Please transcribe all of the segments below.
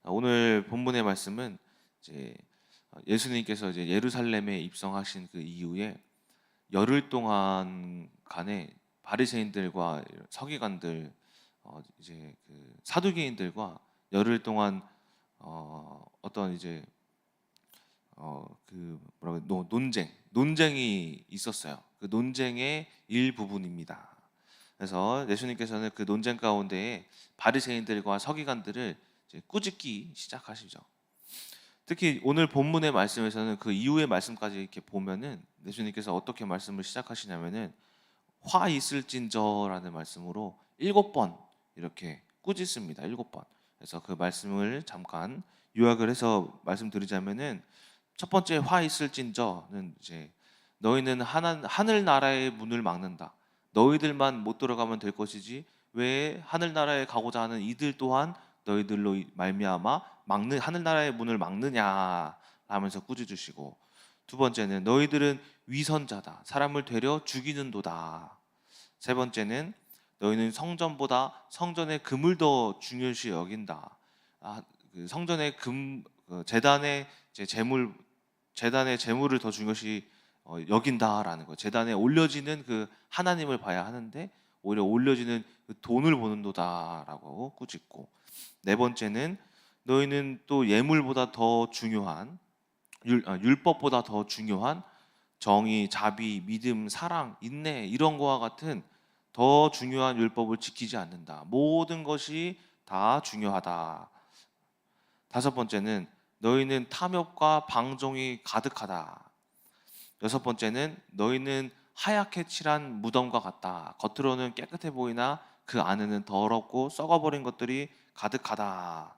오늘 본문의 말씀은 이제 예수님께서 이제 예루살렘에 입성하신 그 이후에 열흘 동안간의 바리새인들과 서기관들, 이제 그 사두개인들과 열흘 동안 어떤 이제 그 뭐라고 논쟁이 있었어요. 그 논쟁의 일부분입니다. 그래서 예수님께서는 그 논쟁 가운데에 바리새인들과 서기관들을 이제 꾸짖기 시작하시죠. 특히 오늘 본문의 말씀에서는 그 이후의 말씀까지 이렇게 보면은 예수님께서 어떻게 말씀을 시작하시냐면은 화 있을진저라는 말씀으로 7번 이렇게 꾸짖습니다. 7번. 그래서 그 말씀을 잠깐 요약을 해서 말씀드리자면은 첫 번째 화 있을진저는 이제 너희는 하늘 나라의 문을 막는다. 너희들만 못 들어가면 될 것이지 왜 하늘 나라에 가고자 하는 이들 또한 너희들로 말미암아 막는 하늘 나라의 문을 막느냐 하면서 꾸짖으시고, 두 번째는 너희들은 위선자다. 사람을 되려 죽이는도다. 세 번째는 너희는 성전보다 성전의 금을 더 중요시 여긴다. 그 성전의 재단의 재단의 재물을 더 중요시 여긴다라는 거. 재단에 올려지는 그 하나님을 봐야 하는데 오히려 올려지는 그 돈을 보는도다라고 꾸짖고, 네 번째는 너희는 또 예물보다 더 중요한 율법보다 더 중요한 정의, 자비, 믿음, 사랑, 인내 이런 거와 같은 더 중요한 율법을 지키지 않는다. 모든 것이 다 중요하다. 다섯 번째는 너희는 탐욕과 방종이 가득하다. 여섯 번째는 너희는 하얗게 칠한 무덤과 같다. 겉으로는 깨끗해 보이나 그 안에는 더럽고 썩어버린 것들이 가득하다.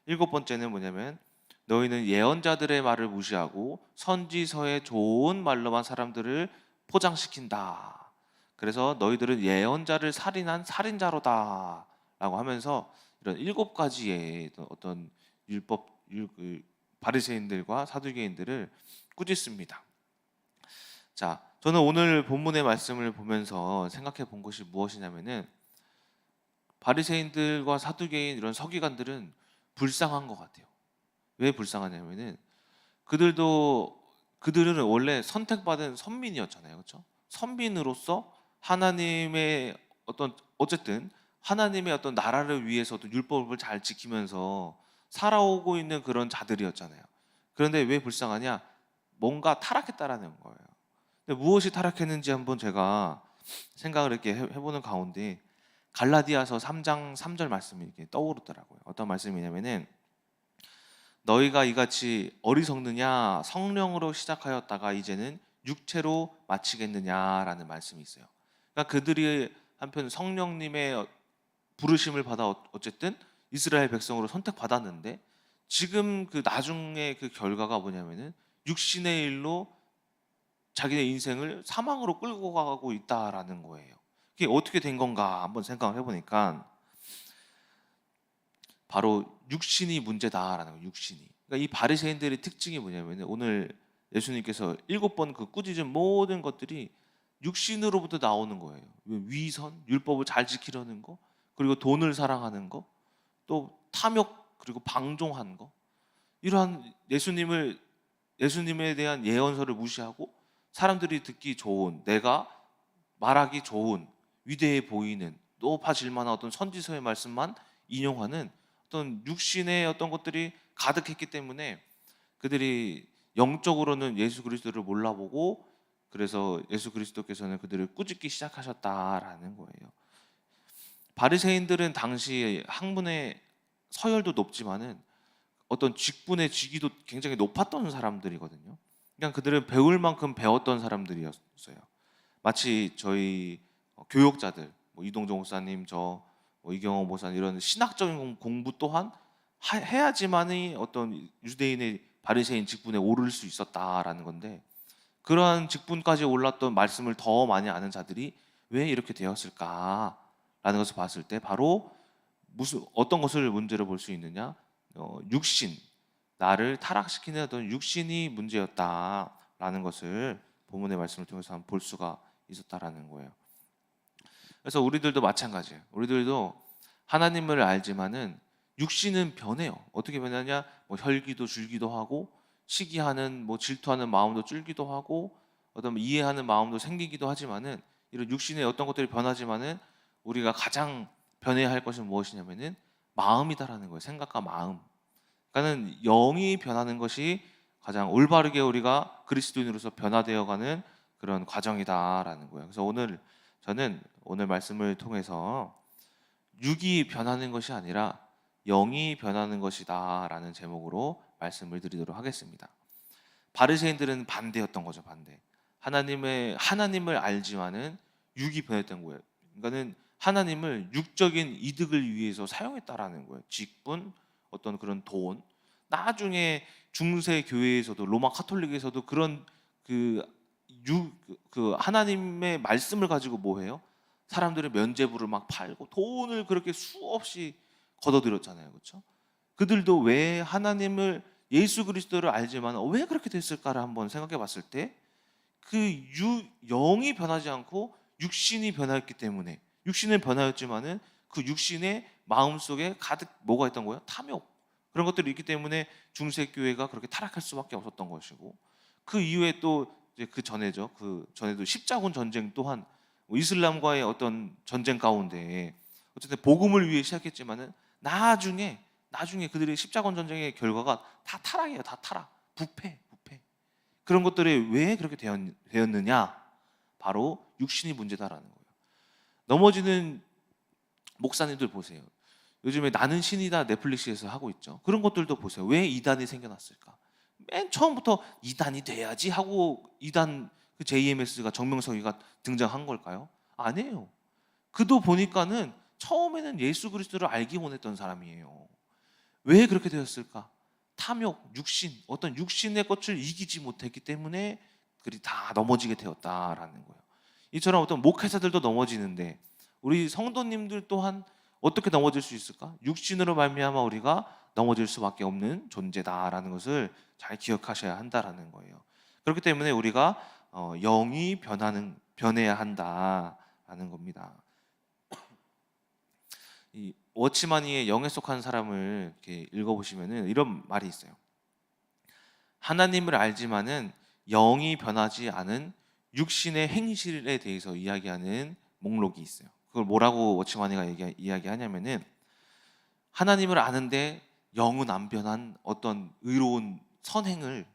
일곱 번째는 뭐냐면 너희는 예언자들의 말을 무시하고 선지서의 좋은 말로만 사람들을 포장시킨다. 그래서 너희들은 예언자를 살인한 살인자로다 라고 하면서 이런 7가지의 어떤 그 바리새인들과 사두개인들을 꾸짖습니다. 자, 저는 오늘 본문의 말씀을 보면서 생각해 본 것이 무엇이냐면은 바리새인들과 사두개인 이런 서기관들은 불쌍한 것 같아요. 왜 불쌍하냐면은 그들은 원래 선택받은 선민이었잖아요, 그렇죠? 선민으로서 하나님의 어쨌든 하나님의 어떤 나라를 위해서도 율법을 잘 지키면서 살아오고 있는 그런 자들이었잖아요. 그런데 왜 불쌍하냐? 뭔가 타락했다라는 거예요. 근데 무엇이 타락했는지 한번 제가 생각을 이렇게 해보는 가운데 갈라디아서 3장 3절 말씀이 이렇게 떠오르더라고요. 어떤 말씀이냐면은 너희가 이같이 어리석느냐 성령으로 시작하였다가 이제는 육체로 마치겠느냐라는 말씀이 있어요. 그러니까 그들이 한편 성령님의 부르심을 받아 어쨌든 이스라엘 백성으로 선택받았는데 지금 그 나중에 그 결과가 뭐냐면은 육신의 일로 자기네 인생을 사망으로 끌고 가고 있다라는 거예요. 그게 어떻게 된 건가 한번 생각을 해보니까 바로 육신이 문제다라는 거예요. 육신이. 그러니까 이 바리새인들의 특징이 뭐냐면 오늘 예수님께서 7번 그 꾸짖은 모든 것들이 육신으로부터 나오는 거예요. 위선, 율법을 잘 지키려는 거, 그리고 돈을 사랑하는 거, 또 탐욕, 그리고 방종한 거. 이러한 예수님에 대한 예언서를 무시하고 사람들이 듣기 좋은, 내가 말하기 좋은, 위대해 보이는, 높아질 만한 어떤 선지서의 말씀만 인용하는 어떤 육신의 어떤 것들이 가득했기 때문에 그들이 영적으로는 예수 그리스도를 몰라보고, 그래서 예수 그리스도께서는 그들을 꾸짖기 시작하셨다라는 거예요. 바리새인들은 당시 학문의 서열도 높지만은 어떤 직분의 직위도 굉장히 높았던 사람들이거든요. 그냥 그들은 배울 만큼 배웠던 사람들이었어요. 마치 저희 교역자들, 이동정 목사님, 이경호 목사님 이런 신학적인 공부 또한 해야지만이 어떤 유대인의 바리새인 직분에 오를 수 있었다라는 건데, 그러한 직분까지 올랐던 말씀을 더 많이 아는 자들이 왜 이렇게 되었을까라는 것을 봤을 때 바로 어떤 것을 문제로 볼 수 있느냐? 육신, 나를 타락시키는 어떤 육신이 문제였다라는 것을 본문의 말씀을 통해서 한번 볼 수가 있었다라는 거예요. 그래서 우리들도 마찬가지예요. 우리들도 하나님을 알지만은 육신은 변해요. 어떻게 변하냐? 뭐 혈기도 줄기도 하고, 시기하는 뭐 질투하는 마음도 줄기도 하고, 어떤 이해하는 마음도 생기기도 하지만은, 이런 육신의 어떤 것들이 변하지만은 우리가 가장 변해야 할 것은 무엇이냐면은 마음이다라는 거예요. 생각과 마음. 그러니까는 영이 변하는 것이 가장 올바르게 우리가 그리스도인으로서 변화되어가는 그런 과정이다라는 거예요. 그래서 저는 오늘 말씀을 통해서 육이 변하는 것이 아니라 영이 변하는 것이다라는 제목으로 말씀을 드리도록 하겠습니다. 바리새인들은 반대였던 거죠, 반대. 하나님을 알지만은 육이 변했던 거예요. 그러니까는 하나님을 육적인 이득을 위해서 사용했다라는 거예요. 직분, 어떤 그런 돈. 나중에 중세 교회에서도 로마 카톨릭에서도 그런 그 하나님의 말씀을 가지고 뭐 해요? 사람들의 면죄부를 막 팔고 돈을 그렇게 수없이 걷어들였잖아요, 그렇죠? 그들도 왜 하나님을 예수 그리스도를 알지만 왜 그렇게 됐을까를 한번 생각해 봤을 때 영이 변하지 않고 육신이 변했기 때문에 육신은 변하였지만은 그 육신의 마음 속에 가득 뭐가 있던 거예요? 탐욕 그런 것들이 있기 때문에 중세 교회가 그렇게 타락할 수밖에 없었던 것이고 그 이후에 또 이제 그 전에죠. 그 전에도 십자군 전쟁 또한 뭐 이슬람과의 어떤 전쟁 가운데 어쨌든 복음을 위해 시작했지만은 나중에 그들의 십자군 전쟁의 결과가 다 타락이에요. 다 타락, 부패. 그런 것들이 왜 그렇게 되었느냐? 바로 육신이 문제다라는 거예요. 넘어지는 목사님들 보세요. 요즘에 나는 신이다 넷플릭스에서 하고 있죠. 그런 것들도 보세요. 왜 이단이 생겨났을까? 맨 처음부터 이단이 돼야지 하고 이단 그 JMS가 정명석이가 등장한 걸까요? 아니에요. 그도 보니까는 처음에는 예수 그리스도를 알기 원했던 사람이에요. 왜 그렇게 되었을까? 탐욕, 육신, 어떤 육신의 것을 이기지 못했기 때문에 그리 다 넘어지게 되었다라는 거예요. 이처럼 어떤 목회자들도 넘어지는데 우리 성도님들 또한 어떻게 넘어질 수 있을까? 육신으로 말미암아 우리가 넘어질 수밖에 없는 존재다라는 것을 잘 기억하셔야 한다라는 거예요. 그렇기 때문에 우리가 영이 변해야 한다라는 겁니다. 이 워치마니의 영에 속한 사람을 이렇게 읽어보시면은 이런 말이 있어요. 하나님을 알지만은 영이 변하지 않은 육신의 행실에 대해서 이야기하는 목록이 있어요. 그걸 뭐라고 워치마니가 이야기하냐면은 하나님을 아는데 영은 안 변한 어떤 의로운 선행을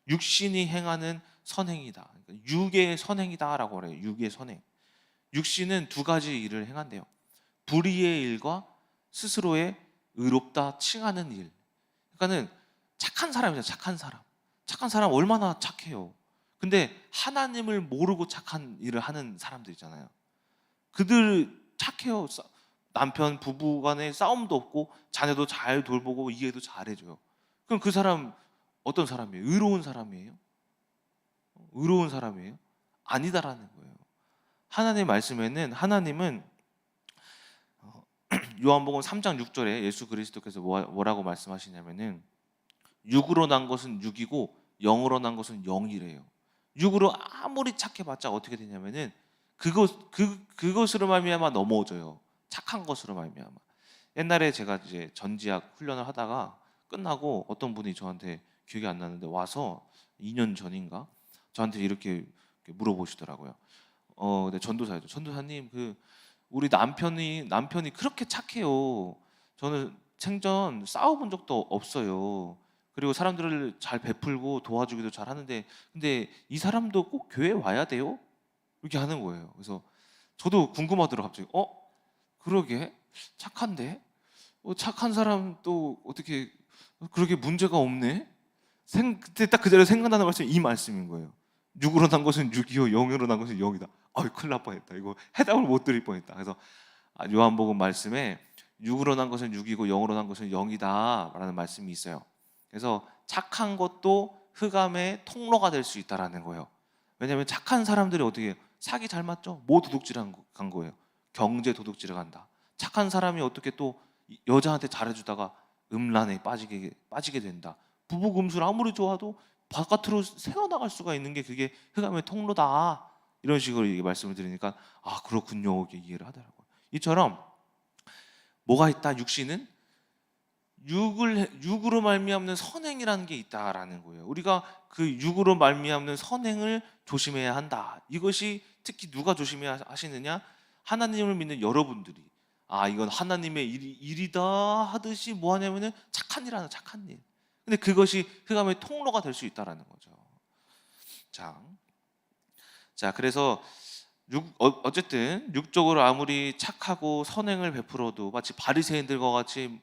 육신이 행하는 선행이다. 그러니까 육의 선행이다라고 그래요. 육의 선행. 육신은 두 가지 일을 행한대요. 불의의 일과 스스로의 의롭다 칭하는 일. 그러니까는 착한 사람이죠. 착한 사람. 착한 사람 얼마나 착해요. 근데 하나님을 모르고 착한 일을 하는 사람들 있잖아요. 그들 착해요. 남편 부부 간에 싸움도 없고 자녀도 잘 돌보고 이해도 잘해줘요. 그럼 그 사람 어떤 사람이에요? 의로운 사람이에요? 의로운 사람이에요? 아니다라는 거예요. 하나님의 말씀에는 하나님은 요한복음 3장 6절에 예수 그리스도께서 뭐라고 말씀하시냐면은 육으로 난 것은 육이고 영으로 난 것은 영이래요. 육으로 아무리 착해봤자 어떻게 되냐면은 그것으로 말미암아 넘어져요. 착한 것으로 말미암아. 옛날에 제가 이제 전지학 훈련을 하다가 끝나고 어떤 분이 저한테 기억이 안 나는데 와서 2년 전인가 저한테 이렇게 물어보시더라고요. 네, 전도사죠. 전도사님 우리 남편이 그렇게 착해요. 저는 생전 싸워본 적도 없어요. 그리고 사람들을 잘 베풀고 도와주기도 잘 하는데 근데 이 사람도 꼭 교회 와야 돼요? 이렇게 하는 거예요. 그래서 저도 궁금하더라고요. 갑자기 그러게 착한데 착한 사람 또 어떻게 그렇게 문제가 없네? 그때 딱 그 자리에 생각나는 말씀이 이 말씀인 거예요. 육으로 난 것은 육이요 영으로 난 것은 영이다. 큰일 날 뻔했다. 이거 해답을 못 드릴 뻔했다. 그래서 요한복음 말씀에 육으로 난 것은 육이고 영으로 난 것은 영이다라는 말씀이 있어요. 그래서 착한 것도 흑암의 통로가 될 수 있다라는 거예요. 왜냐하면 착한 사람들이 어떻게 해요? 사기 잘 맞죠? 뭐 도둑질한 간 거예요? 경제 도둑질을 간다. 착한 사람이 어떻게 또 여자한테 잘해주다가 음란에 빠지게 된다. 부부 금술 아무리 좋아도 바깥으로 새어나갈 수가 있는 게 그게 흑암의 통로다. 이런 식으로 말씀을 드리니까 그렇군요. 이렇게 이해를 하더라고요. 이처럼 뭐가 있다? 육신은 육으로 말미암는 선행이라는 게 있다라는 거예요. 우리가 그 육으로 말미암는 선행을 조심해야 한다. 이것이 특히 누가 조심해야 하시느냐? 하나님을 믿는 여러분들이 이건 하나님의 일이다 하듯이 뭐 하냐면은 착한 일 하는 착한 일. 근데 그것이 흑암의 통로가 될 수 있다라는 거죠. 자, 그래서 어쨌든 육적으로 아무리 착하고 선행을 베풀어도 마치 바리새인들과 같이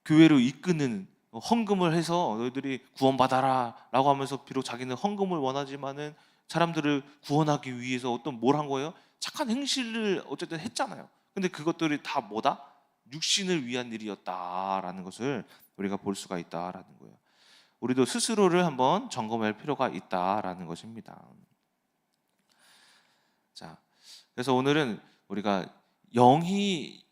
교회로 이끄는 헌금을 해서 너희들이 구원받아라 라고 하면서 비록 자기는 헌금을 원하지만은 사람들을 구원하기 위해서 어떤 뭘 한 거예요? 착한 행실을 어쨌든 했잖아요. 근데 그것들이 다 뭐다? 육신을 위한 일이었다라는 것을 우리가 볼 수가 있다라는 거예요. 우리도 스스로를 한번 점검할 필요가 있다라는 것입니다. 자, 그래서 오늘은 우리가 영이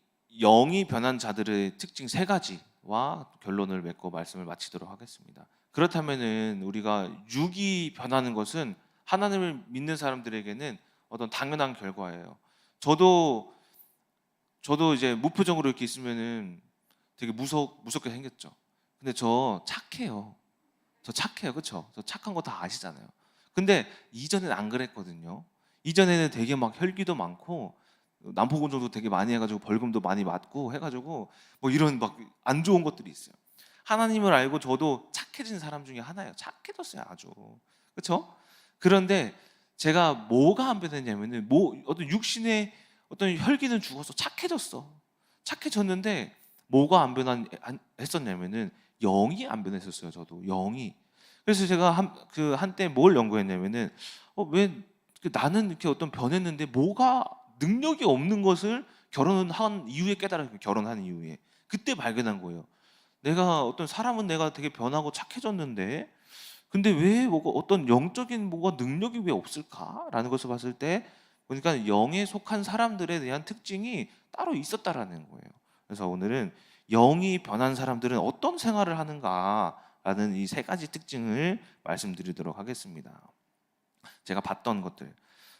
변한 자들의 특징 세 가지와 결론을 맺고 말씀을 마치도록 하겠습니다. 그렇다면은 우리가 육이 변하는 것은 하나님을 믿는 사람들에게는 어떤 당연한 결과예요. 저도 이제 무표정으로 이렇게 있으면은 되게 무섭게 생겼죠. 근데 저 착해요. 그렇죠? 저 착한 거 다 아시잖아요. 근데 이전에는 안 그랬거든요. 이전에는 되게 막 혈기도 많고 난폭운전도 되게 많이 해가지고 벌금도 많이 맞고 해가지고 뭐 이런 막 안 좋은 것들이 있어요. 하나님을 알고 저도 착해진 사람 중에 하나예요. 착해졌어요, 아주. 그렇죠? 그런데 제가 뭐가 안 변했냐면은 어떤 육신의 어떤 혈기는 죽어서 착해졌는데 뭐가 했었냐면은 영이 안 변했었어요. 저도 영이. 그래서 제가 한때 뭘 연구했냐면은 왜 나는 이렇게 어떤 변했는데 뭐가 능력이 없는 것을 결혼한 이후에 깨달았어요. 결혼한 이후에 그때 발견한 거예요. 내가 어떤 사람은 내가 되게 변하고 착해졌는데 근데 왜 어떤 영적인 능력이 왜 없을까라는 것을 봤을 때 보니까 영에 속한 사람들에 대한 특징이 따로 있었다라는 거예요. 그래서 오늘은 영이 변한 사람들은 어떤 생활을 하는가라는 이 세 가지 특징을 말씀드리도록 하겠습니다. 제가 봤던 것들.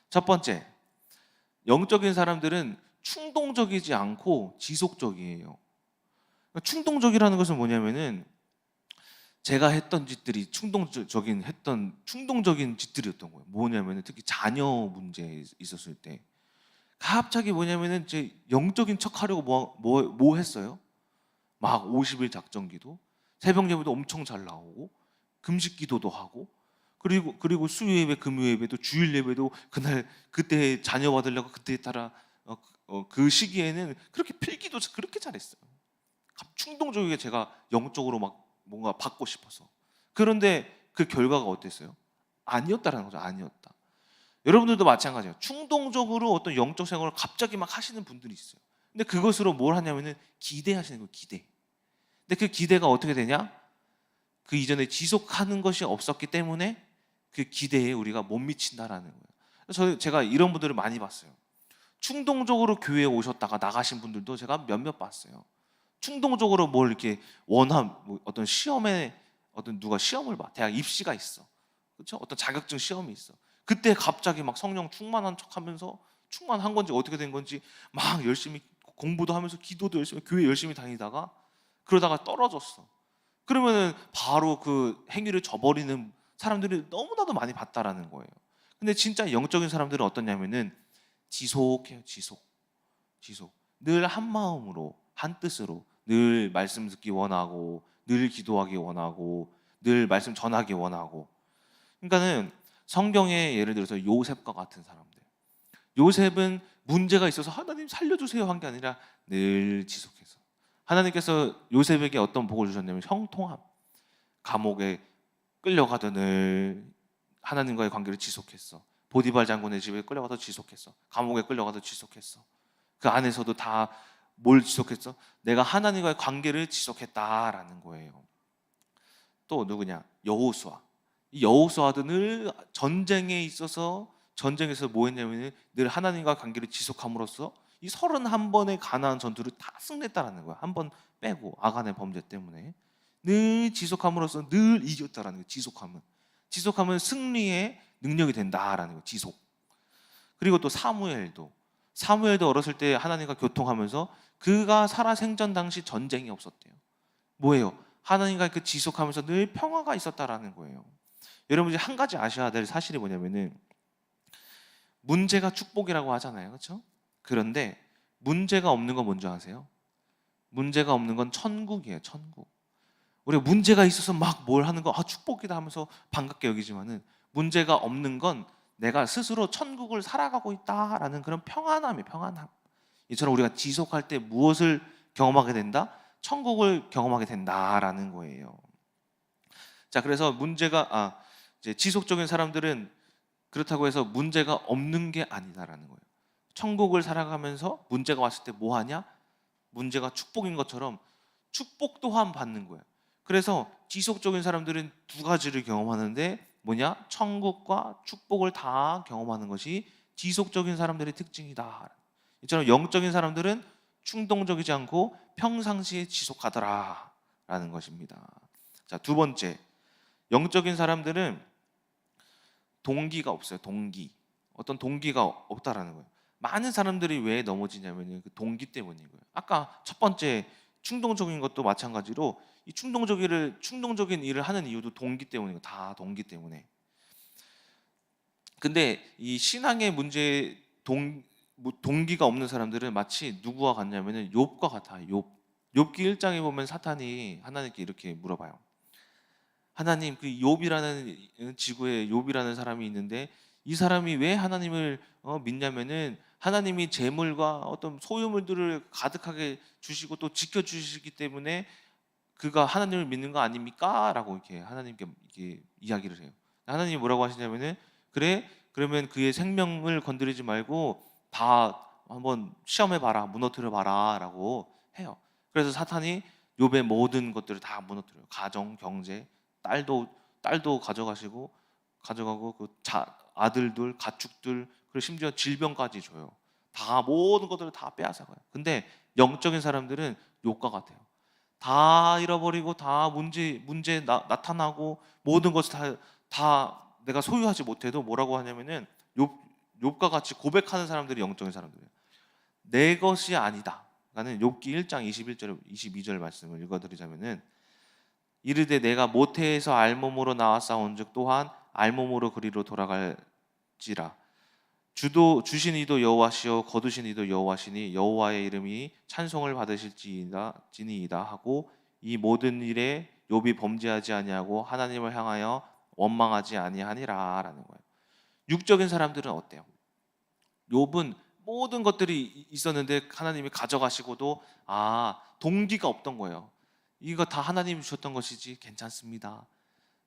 첫 번째, 영적인 사람들은 충동적이지 않고 지속적이에요. 충동적이라는 것은 뭐냐면은 제가 했던 짓들이 충동적인 짓들이었던 거예요. 뭐냐면은 특히 자녀 문제에 있었을 때 갑자기 뭐냐면은 제 영적인 척하려고 뭐 했어요? 막 50일 작정기도, 새벽 예배도 엄청 잘 나오고, 금식 기도도 하고, 그리고 수요 예배, 금요 예배도, 주일 예배도 그때 자녀 받으려고 그때에 따라 그 시기에는 그렇게 필기도 그렇게 잘했어요. 충동적이게 제가 영적으로 막 뭔가 받고 싶어서. 그런데 그 결과가 어땠어요? 아니었다라는 거죠. 아니었다. 여러분들도 마찬가지예요. 충동적으로 어떤 영적 생활을 갑자기 막 하시는 분들이 있어요. 근데 그것으로 뭘 하냐면은 기대하시는 거예요. 기대. 근데 그 기대가 어떻게 되냐? 그 이전에 지속하는 것이 없었기 때문에 그 기대에 우리가 못 미친다라는 거예요. 제가 이런 분들을 많이 봤어요. 충동적으로 교회에 오셨다가 나가신 분들도 제가 몇몇 봤어요. 충동적으로 뭘 이렇게 어떤 시험에 누가 시험을 봐. 대학 입시가 있어. 그렇죠? 어떤 자격증 시험이 있어. 그때 갑자기 막 성령 충만한 척하면서 충만한 건지 어떻게 된 건지 막 열심히 공부도 하면서 기도도 열심히 교회 열심히 다니다가 그러다가 떨어졌어. 그러면은 바로 그 행위를 저버리는 사람들이 너무나도 많이 봤다라는 거예요. 근데 진짜 영적인 사람들은 어떠냐면은 지속해요. 지속. 늘 한 마음으로 한 뜻으로 늘 말씀 듣기 원하고 늘 기도하기 원하고 늘 말씀 전하기 원하고. 그러니까는 성경에 예를 들어서 요셉과 같은 사람들. 요셉은 문제가 있어서 하나님 살려주세요 한 게 아니라 늘 지속해서 하나님께서 요셉에게 어떤 복을 주셨냐면 형통함. 감옥에 끌려가던 늘 하나님과의 관계를 지속했어. 보디발 장군의 집에 끌려가서 지속했어. 감옥에 끌려가서 지속했어. 그 안에서도 다 뭘 지속했어? 내가 하나님과의 관계를 지속했다라는 거예요. 또 누구냐? 여호수아. 이 여호수아도 늘 전쟁에서 뭐 했냐면 늘 하나님과 관계를 지속함으로써 이 31번의 가나안 전투를 다 승리했다라는 거야. 한 번 빼고 아간의 범죄 때문에 늘 지속함으로써 늘 이겼다라는 거예요. 지속하면 승리의 능력이 된다라는 거예요. 지속. 그리고 또 사무엘도 어렸을 때 하나님과 교통하면서 그가 살아생전 당시 전쟁이 없었대요. 뭐예요? 하나님과 그 지속하면서 늘 평화가 있었다라는 거예요. 여러분, 이제 한 가지 아셔야 될 사실이 뭐냐면은, 문제가 축복이라고 하잖아요, 그렇죠? 그런데 문제가 없는 건 뭔지 아세요? 문제가 없는 건 천국이에요, 천국. 우리가 문제가 있어서 막 뭘 하는 거 축복이다 하면서 반갑게 여기지만은, 문제가 없는 건 내가 스스로 천국을 살아가고 있다라는 그런 평안함이에요, 평안함. 이처럼 우리가 지속할 때 무엇을 경험하게 된다? 천국을 경험하게 된다라는 거예요. 자, 그래서 이제 지속적인 사람들은 그렇다고 해서 문제가 없는 게 아니다라는 거예요. 천국을 살아가면서 문제가 왔을 때 뭐 하냐? 문제가 축복인 것처럼 축복 또한 받는 거예요. 그래서 지속적인 사람들은 두 가지를 경험하는데, 뭐냐? 천국과 축복을 다 경험하는 것이 지속적인 사람들의 특징이다. 이처럼 영적인 사람들은 충동적이지 않고 평상시에 지속하더라라는 것입니다. 자, 두 번째, 영적인 사람들은 동기가 없어요. 어떤 동기가 없다라는 거예요. 많은 사람들이 왜 넘어지냐면 그 동기 때문인 거예요. 아까 첫 번째 충동적인 것도 마찬가지로, 이 충동적인 일을 하는 이유도 동기 때문인 거예요. 다 동기 때문에. 근데 이 신앙의 문제, 동기가 없는 사람들은 마치 누구와 같냐면은 욥과 같아요. 욥기 1장에 보면 사탄이 하나님께 이렇게 물어봐요. 하나님, 그 욥이라는 지구에 욥이라는 사람이 있는데, 이 사람이 왜 하나님을 믿냐면은, 하나님이 재물과 어떤 소유물들을 가득하게 주시고 또 지켜 주시기 때문에 그가 하나님을 믿는 거 아닙니까? 라고 이렇게 하나님께 이렇게 이야기를 해요. 하나님이 뭐라고 하시냐면은, 그래, 그러면 그의 생명을 건드리지 말고 다 한번 시험해 봐라, 무너뜨려 봐라라고 해요. 그래서 사탄이 욥의 모든 것들을 다 무너뜨려요. 가정, 경제, 딸도 가져가고 그 아들들, 가축들, 그리고 심지어 질병까지 줘요. 다 모든 것들을 다 빼앗아가요. 근데 영적인 사람들은 욥과 같아요. 다 잃어버리고 다 나타나고 모든 것을 다 내가 소유하지 못해도 뭐라고 하냐면은, 욥과 같이 고백하는 사람들이 영적인 사람들이에요. 내 것이 아니다. 나는 욥기 1장 21절 22절 말씀을 읽어드리자면은, 이르되 내가 모태에서 알몸으로 나왔사온즉 또한 알몸으로 그리로 돌아갈지라. 주신 이도 여호와시요 거두신 이도 여호와시니 여호와의 이름이 찬송을 받으실지니이다 하고, 이 모든 일에 욥이 범죄하지 아니하고 하나님을 향하여 원망하지 아니하니라라는 거예요. 육적인 사람들은 어때요? 욥은 모든 것들이 있었는데 하나님이 가져가시고도 동기가 없던 거예요. 이거 다 하나님이 주셨던 것이지 괜찮습니다.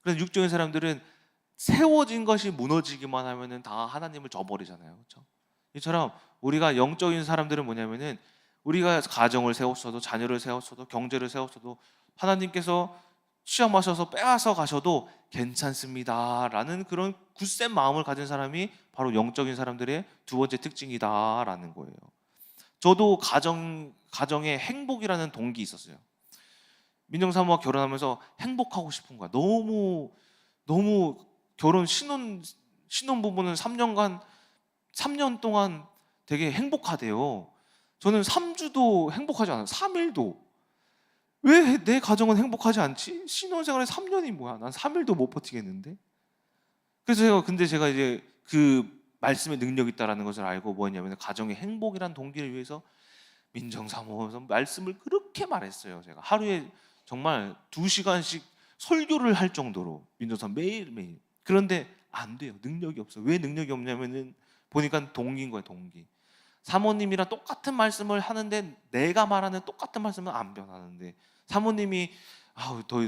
그래서 육적인 사람들은 세워진 것이 무너지기만 하면은 다 하나님을 저버리잖아요. 그렇죠? 이처럼 우리가 영적인 사람들은 뭐냐면은, 우리가 가정을 세웠어도, 자녀를 세웠어도, 경제를 세웠어도 하나님께서 시험하셔서 빼앗아 가셔도 괜찮습니다라는 그런 굳센 마음을 가진 사람이 바로 영적인 사람들의 두 번째 특징이다라는 거예요. 저도 가정에 행복이라는 동기 있었어요. 민정사모와 결혼하면서 행복하고 싶은 거야. 너무 신혼 부부는 3년 동안 되게 행복하대요. 저는 3주도 행복하지 않아요. 3일도. 왜 내 가정은 행복하지 않지? 신혼생활에 3년이 뭐야? 난 3일도 못 버티겠는데. 그래서 제가 이제 그 말씀에 능력이 있다라는 것을 알고, 뭐였냐면 가정의 행복이란 동기를 위해서 민정사모에서 말씀을 그렇게 말했어요. 제가 하루에 정말 2시간씩 설교를 할 정도로 민정사모 매일매일. 그런데 안 돼요. 능력이 없어요. 왜 능력이 없냐면은 보니까 동기인 거예요, 동기. 사모님이랑 똑같은 말씀을 하는데 내가 말하는 똑같은 말씀은 안 변하는데, 사모님이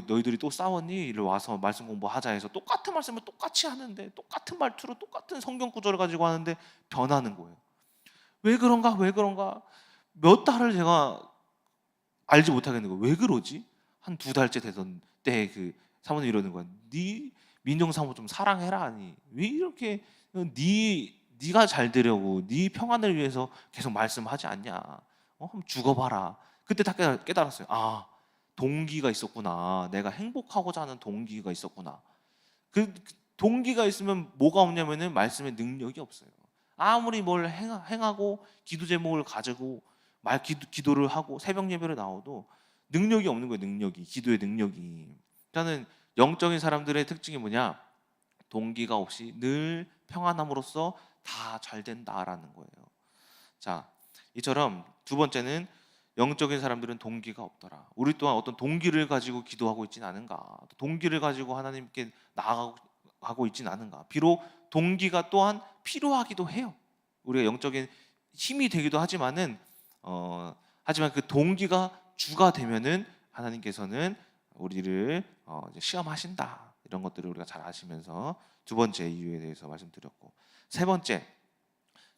너희들이 또 싸웠니? 이리 와서 말씀 공부하자 해서 똑같은 말씀을 똑같이 하는데, 똑같은 말투로 똑같은 성경 구절을 가지고 하는데 변하는 거예요. 왜 그런가? 몇 달을 제가 알지 못하겠는 거예요. 왜 그러지? 한 2달째 되던 때 그 사모님 이러는 거야. 네 민정 사모 좀 사랑해라. 아니 왜 이렇게 네가 잘 되려고 네 평안을 위해서 계속 말씀하지 않냐? 한번 죽어봐라. 그때 다 깨달았어요. 동기가 있었구나. 내가 행복하고자 하는 동기가 있었구나. 그 동기가 있으면 뭐가 없냐면은 말씀의 능력이 없어요. 아무리 뭘 행하고 기도 제목을 가지고 기도를 하고 새벽 예배를 나와도 능력이 없는 거예요. 능력이. 기도의 능력이. 일단은 영적인 사람들의 특징이 뭐냐? 동기가 없이 늘 평안함으로써 다 잘 된다라는 거예요. 자, 이처럼 두 번째는 영적인 사람들은 동기가 없더라. 우리 또한 어떤 동기를 가지고 기도하고 있진 않은가? 동기를 가지고 하나님께 나아가고 있진 않은가? 비록 동기가 또한 필요하기도 해요. 우리가 영적인 힘이 되기도 하지만은 하지만 그 동기가 주가 되면은 하나님께서는 우리를 이제 시험하신다. 이런 것들을 우리가 잘 아시면서 두 번째 이유에 대해서 말씀드렸고, 세 번째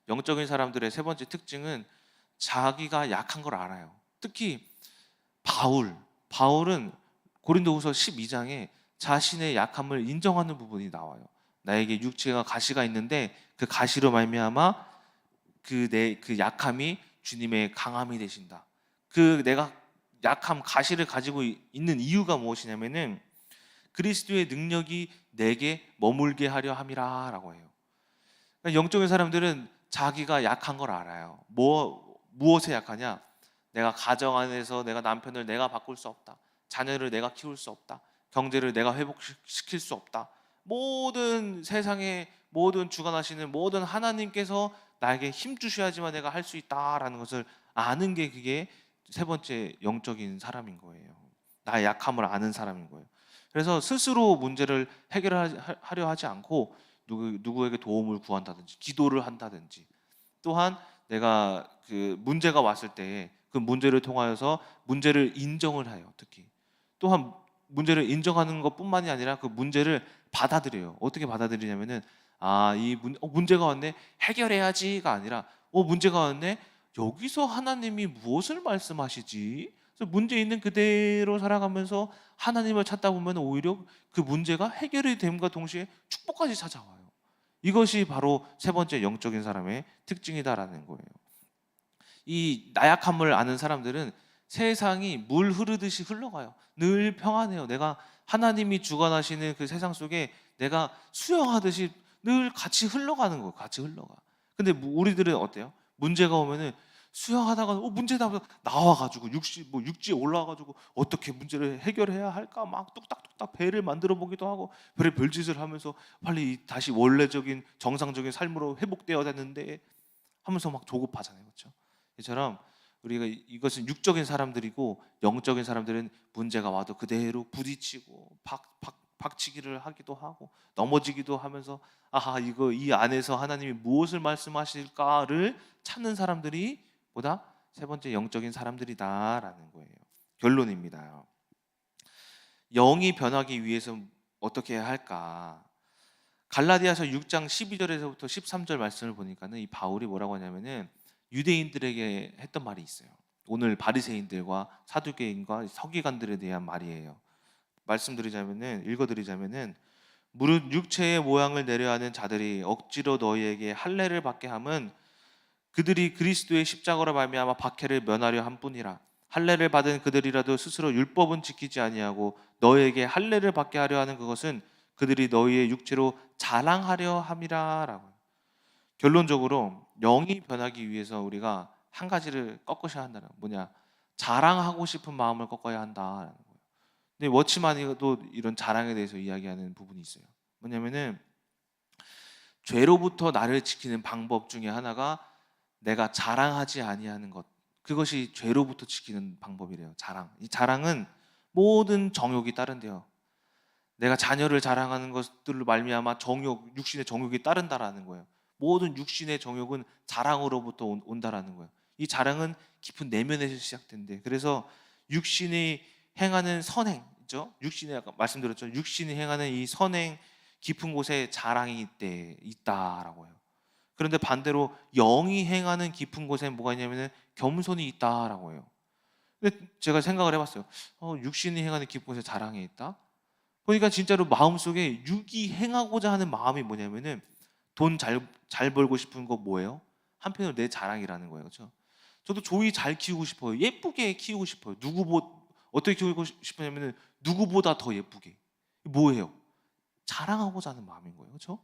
영적인 사람들의 세 번째 특징은 자기가 약한 걸 알아요. 특히 바울은 고린도후서 12장에 자신의 약함을 인정하는 부분이 나와요. 나에게 육체가 가시가 있는데 그 가시로 말미암아 그 약함이 주님의 강함이 되신다. 그 내가 약함 가시를 가지고 있는 이유가 무엇이냐면은 그리스도의 능력이 내게 머물게 하려 함이라라고 해요. 그러니까 영적인 사람들은 자기가 약한 걸 알아요. 무엇에 약하냐? 내가 가정 안에서 내가 남편을 내가 바꿀 수 없다. 자녀를 내가 키울 수 없다. 경제를 내가 회복시킬 수 없다. 모든 세상의 모든 주관하시는 모든 하나님께서 나에게 힘 주셔야지만 내가 할 수 있다라는 것을 아는 게 그게 세 번째 영적인 사람인 거예요. 나의 약함을 아는 사람인 거예요. 그래서 스스로 문제를 해결하려 하지 않고 누구에게 도움을 구한다든지 기도를 한다든지, 또한 내가 그 문제가 왔을 때 그 문제를 통하여서 문제를 인정을 해요. 특히 또한 문제를 인정하는 것뿐만이 아니라 그 문제를 받아들여요. 어떻게 받아들이냐면은 이 문제가 왔네, 해결해야지가 아니라 문제가 왔네, 여기서 하나님이 무엇을 말씀하시지? 그래서 문제 있는 그대로 살아가면서 하나님을 찾다 보면 오히려 그 문제가 해결이 됨과 동시에 축복까지 찾아와요. 이것이 바로 세 번째 영적인 사람의 특징이다라는 거예요. 이 나약함을 아는 사람들은 세상이 물 흐르듯이 흘러가요. 늘 평안해요. 내가 하나님이 주관하시는 그 세상 속에 내가 수영하듯이 늘 같이 흘러가는 거예요. 같이 흘러가. 근데 우리들은 어때요? 문제가 오면은 수영하다가 문제다 하면서 나와가지고 육지에 올라와가지고 어떻게 문제를 해결해야 할까 막 뚝딱뚝딱 배를 만들어 보기도 하고 별짓을 하면서 빨리 다시 원래적인 정상적인 삶으로 회복되어야 되는데 하면서 막 조급하잖아요. 그렇죠? 이처럼 우리가 이것은 육적인 사람들이고, 영적인 사람들은 문제가 와도 그대로 부딪히고 박치기를 하기도 하고 넘어지기도 하면서 이 안에서 하나님이 무엇을 말씀하실까를 찾는 사람들이 보다 세 번째 영적인 사람들이다라는 거예요. 결론입니다. 영이 변하기 위해서 어떻게 해야 할까? 갈라디아서 6장 12절에서부터 13절 말씀을 보니까는 이 바울이 뭐라고 하냐면은 유대인들에게 했던 말이 있어요. 오늘 바리새인들과 사두개인과 서기관들에 대한 말이에요. 읽어드리자면은 무릇 육체의 모양을 내려 하는 자들이 억지로 너희에게 할례를 받게 함은 그들이 그리스도의 십자가로 말미암아 박해를 면하려 함뿐이라. 할례를 받은 그들이라도 스스로 율법은 지키지 아니하고 너희에게 할례를 받게 하려 하는 그것은 그들이 너희의 육체로 자랑하려 함이라라고. 결론적으로 영이 변하기 위해서 우리가 한 가지를 꺾으셔야 한다는 뭐냐? 자랑하고 싶은 마음을 꺾어야 한다라는 거예요. 근데 워치만이도 이런 자랑에 대해서 이야기하는 부분이 있어요. 뭐냐면은 죄로부터 나를 지키는 방법 중에 하나가 내가 자랑하지 아니하는 것. 그것이 죄로부터 지키는 방법이래요. 자랑. 이 자랑은 모든 정욕이 따른대요. 내가 자녀를 자랑하는 것들로 말미암아 육신의 정욕이 따른다라는 거예요. 모든 육신의 정욕은 자랑으로부터 온다라는 거예요. 이 자랑은 깊은 내면에서 시작된대. 그래서 육신이 행하는 선행이죠. 아까 말씀드렸죠. 육신이 행하는 이 선행 깊은 곳에 자랑이 있다라고 해요. 그런데 반대로 영이 행하는 깊은 곳에 뭐가 있냐면은 겸손이 있다라고 해요. 근데 제가 생각을 해봤어요. 육신이 행하는 깊은 곳에 자랑이 있다? 보니까 진짜로 마음속에 육이 행하고자 하는 마음이 뭐냐면은 돈 잘 벌고 싶은 거 뭐예요? 한편으로 내 자랑이라는 거예요. 그렇죠? 저도 조이 잘 키우고 싶어요. 예쁘게 키우고 싶어요. 어떻게 키우고 싶으냐면은 누구보다 더 예쁘게. 뭐예요? 자랑하고자 하는 마음인 거예요. 그렇죠?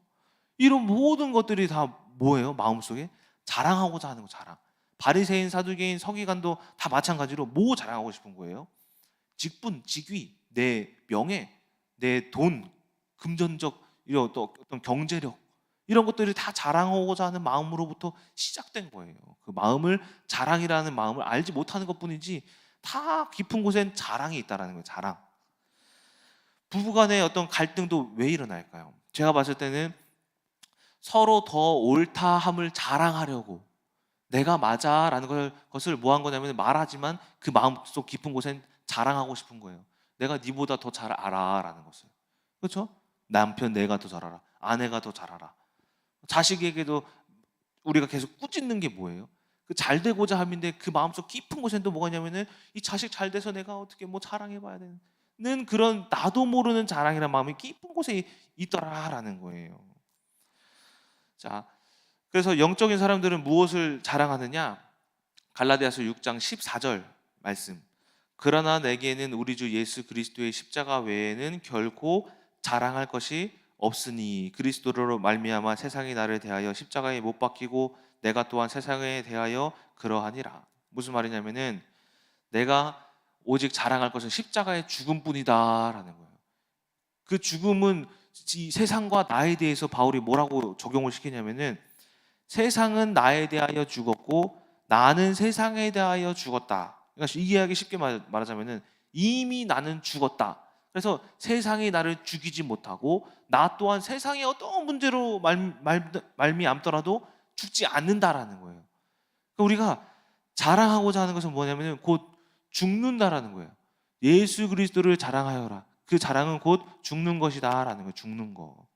이런 모든 것들이 다 뭐예요? 마음속에 자랑하고자 하는 거. 자랑. 바리새인, 사두개인, 서기관도 다 마찬가지로 뭐 자랑하고 싶은 거예요? 직분, 직위, 내 명예, 내 돈, 금전적 이런 어떤 경제력 이런 것들이 다 자랑하고자 하는 마음으로부터 시작된 거예요. 그 마음을 자랑이라는 마음을 알지 못하는 것뿐이지 다 깊은 곳엔 자랑이 있다라는 거예요. 자랑. 부부간의 어떤 갈등도 왜 일어날까요? 제가 봤을 때는 서로 더 옳다함을 자랑하려고 내가 맞아라는 것을 뭐 한 거냐면 말하지만 그 마음속 깊은 곳엔 자랑하고 싶은 거예요. 내가 네보다 더 잘 알아라는 것을. 그렇죠? 남편 내가 더 잘 알아. 아내가 더 잘 알아. 자식에게도 우리가 계속 꾸짖는 게 뭐예요? 그 잘 되고자 함인데 그 마음속 깊은 곳엔 또 뭐가 있냐면은 이 자식 잘 돼서 내가 어떻게 뭐 자랑해 봐야 되는 그런 나도 모르는 자랑이라는 마음이 깊은 곳에 있더라라는 거예요. 자, 그래서 영적인 사람들은 무엇을 자랑하느냐? 갈라디아서 6장 14절 말씀. 그러나 내게는 우리 주 예수 그리스도의 십자가 외에는 결코 자랑할 것이 없으니 그리스도로 말미암아 세상이 나를 대하여 십자가에 못 박히고 내가 또한 세상에 대하여 그러하니라. 무슨 말이냐면은 내가 오직 자랑할 것은 십자가의 죽음뿐이다라는 거예요. 그 죽음은 이 세상과 나에 대해서 바울이 뭐라고 적용을 시키냐면은 세상은 나에 대하여 죽었고 나는 세상에 대하여 죽었다. 그러니까 이해하기 쉽게 말하자면은 이미 나는 죽었다. 그래서 세상이 나를 죽이지 못하고 나 또한 세상의 어떤 문제로 말미암더라도 죽지 않는다라는 거예요. 그러니까 우리가 자랑하고자 하는 것은 뭐냐면은 곧 죽는다라는 거예요. 예수 그리스도를 자랑하여라. 그 자랑은 곧 죽는 것이다라는 거예요. 죽는 거.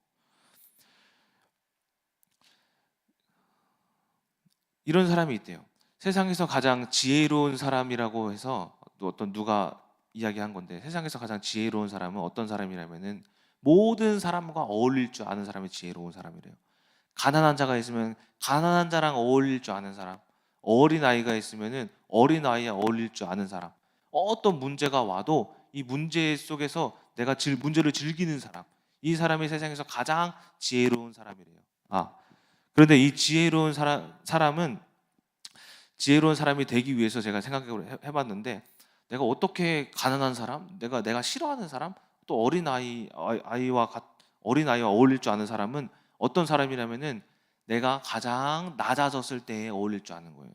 이런 사람이 있대요. 세상에서 가장 지혜로운 사람이라고 해서 또 어떤 누가 이야기한 건데 세상에서 가장 지혜로운 사람은 어떤 사람이라면은 모든 사람과 어울릴 줄 아는 사람이 지혜로운 사람이래요. 가난한 자가 있으면 가난한 자랑 어울릴 줄 아는 사람, 어린 아이가 있으면은 어린 아이와 어울릴 줄 아는 사람, 어떤 문제가 와도 이 문제 속에서 내가 문제를 즐기는 사람, 이 사람이 세상에서 가장 지혜로운 사람이래요. 그런데 이 사람은 지혜로운 사람이 되기 위해서 제가 생각을 해봤는데 내가 어떻게 가난한 사람, 내가 싫어하는 사람, 또 어린 아이와 어울릴 줄 아는 사람은 어떤 사람이라면은 내가 가장 낮아졌을 때에 어울릴 줄 아는 거예요.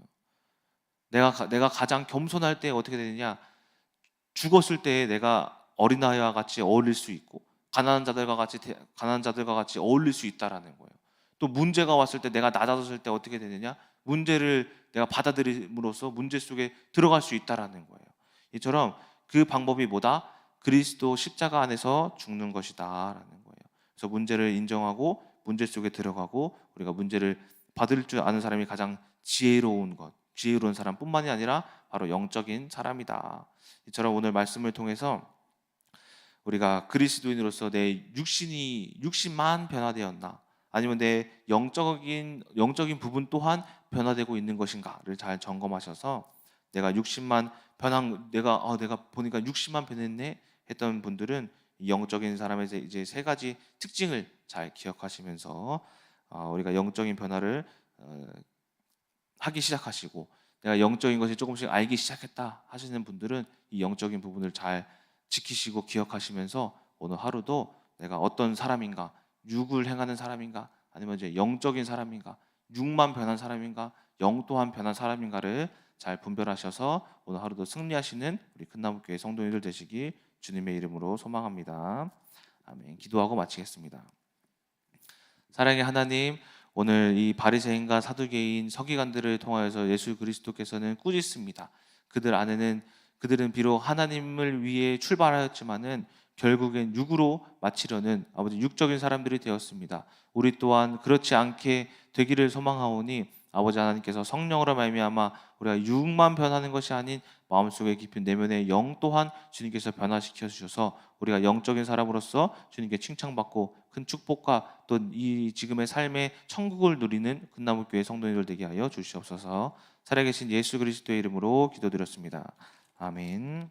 내가 가장 겸손할 때 어떻게 되느냐? 죽었을 때에 내가 어린 아이와 같이 어울릴 수 있고 가난한 자들과 같이 어울릴 수 있다라는 거예요. 또 문제가 왔을 때 내가 낮아졌을 때 어떻게 되느냐? 문제를 내가 받아들임으로써 문제 속에 들어갈 수 있다라는 거예요. 이처럼 그 방법이 뭐다? 그리스도 십자가 안에서 죽는 것이다라는 거예요. 그래서 문제를 인정하고 문제 속에 들어가고 우리가 문제를 받을 줄 아는 사람이 가장 지혜로운 사람뿐만이 아니라 바로 영적인 사람이다. 이처럼 오늘 말씀을 통해서 우리가 그리스도인으로서 내 육신만 변화되었나? 아니면 내 영적인 부분 또한 변화되고 있는 것인가를 잘 점검하셔서 내가 육신만 내가 보니까 육신만 변했네 했던 분들은 영적인 사람의 이제 세 가지 특징을 잘 기억하시면서 우리가 영적인 변화를 하기 시작하시고 내가 영적인 것이 조금씩 알기 시작했다 하시는 분들은 이 영적인 부분을 잘 지키시고 기억하시면서 오늘 하루도 내가 어떤 사람인가, 육을 행하는 사람인가, 아니면 이제 영적인 사람인가, 육만 변한 사람인가, 영 또한 변한 사람인가를 잘 분별하셔서 오늘 하루도 승리하시는 우리 큰나무교회 성도님들 되시기 주님의 이름으로 소망합니다. 아멘. 기도하고 마치겠습니다. 사랑의 하나님, 오늘 이 바리새인과 사두개인 서기관들을 통하여서 예수 그리스도께서는 꾸짖습니다. 그들은 비록 하나님을 위해 출발하였지만은 결국엔 육으로 마치려는 아버지 육적인 사람들이 되었습니다. 우리 또한 그렇지 않게 되기를 소망하오니 아버지 하나님께서 성령으로 말미암아 우리가 육만 변하는 것이 아닌 마음속에 깊은 내면의 영 또한 주님께서 변화시켜 주셔서 우리가 영적인 사람으로서 주님께 칭찬받고 큰 축복과 또 이 지금의 삶의 천국을 누리는 큰나무교회 성도님들 되게 하여 주시옵소서. 살아계신 예수 그리스도의 이름으로 기도드렸습니다. 아멘.